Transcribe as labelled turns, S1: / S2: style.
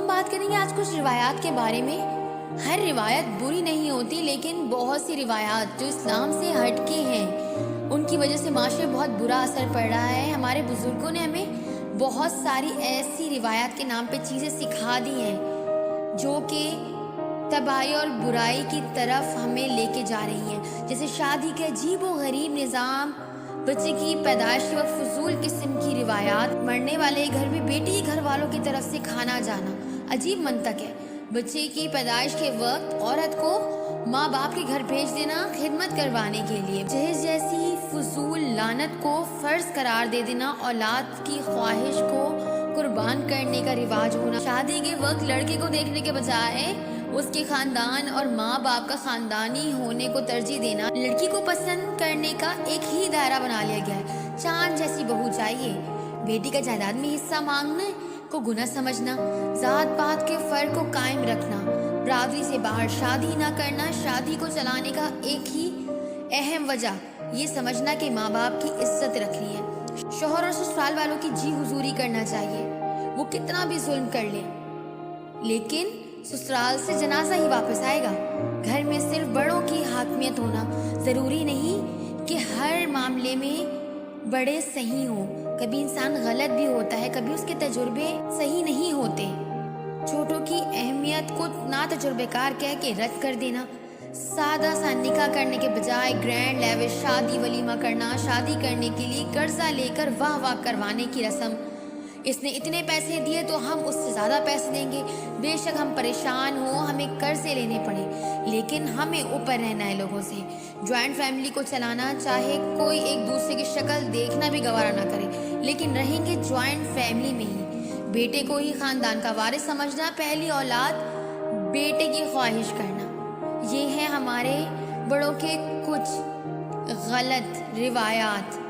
S1: ہم بات کریں گے آج کچھ روایات کے بارے میں۔ ہر روایت بری نہیں ہوتی، لیکن بہت سی روایات جو اسلام سے ہٹ کے ہیں ان کی وجہ سے معاشرے بہت برا اثر پڑ رہا ہے۔ ہمارے بزرگوں نے ہمیں بہت ساری ایسی روایات کے نام پہ چیزیں سکھا دی ہیں جو کہ تباہی اور برائی کی طرف ہمیں لے کے جا رہی ہیں، جیسے شادی کے عجیب و غریب نظام، بچے کی پیدائش کے وقت فضول قسم کی روایات، مرنے والے گھر میں بیٹی کے گھر والوں کی طرف سے کھانا جانا، عجیب منطق ہے۔ بچے کی پیدائش کے وقت عورت کو ماں باپ کے گھر بھیج دینا خدمت کروانے کے لیے، جہیز جیسی فضول لعنت کو فرض قرار دے دینا، اولاد کی خواہش کو قربان کرنے کا رواج ہونا، شادی کے وقت لڑکے کو دیکھنے کے بجائے اس کے خاندان اور ماں باپ کا خاندانی ہونے کو ترجیح دینا، لڑکی کو پسند کرنے کا ایک ہی دائرہ بنا لیا گیا ہے۔ چاند جیسی بہو چاہیے، بیٹی کا جائیداد میں حصہ مانگنے کو گناہ سمجھنا، ذات پات کے فرق کو قائم رکھنا، برادری سے باہر شادی نہ کرنا، شادی کو چلانے کا ایک ہی اہم وجہ یہ سمجھنا کہ ماں باپ کی عزت رکھنی ہے، شوہر اور سسرال والوں کی جی حضوری کرنا چاہیے، وہ کتنا بھی ظلم کر لے لیکن سسرال سے جنازہ ہی واپس آئے گا۔ گھر میں صرف بڑوں کی حاکمیت ہونا، ضروری نہیں کہ ہر معاملے میں بڑے صحیح ہوں، کبھی انسان غلط بھی ہوتا ہے، کبھی اس کے تجربے صحیح نہیں ہوتے۔ چھوٹوں کی اہمیت کو نا تجربے کار کہہ کے رد کر دینا، سادہ سا نکاح کرنے کے بجائے گرینڈ لیوش شادی ولیمہ کرنا، شادی کرنے کے لیے قرضہ لے کر واہ واہ کروانے کی رسم، اس نے اتنے پیسے دیے تو ہم اس سے زیادہ پیسے دیں گے، بے شک ہم پریشان ہوں، ہمیں قرضے لینے پڑے لیکن ہمیں اوپر رہنا ہے لوگوں سے۔ جوائنٹ فیملی کو چلانا، چاہے کوئی ایک دوسرے کی شکل دیکھنا بھی گوارا نہ کرے لیکن رہیں گے جوائنٹ فیملی میں ہی، بیٹے کو ہی خاندان کا وارث سمجھنا، پہلی اولاد بیٹے کی خواہش کرنا، یہ ہیں ہمارے بڑوں کے کچھ غلط روایات۔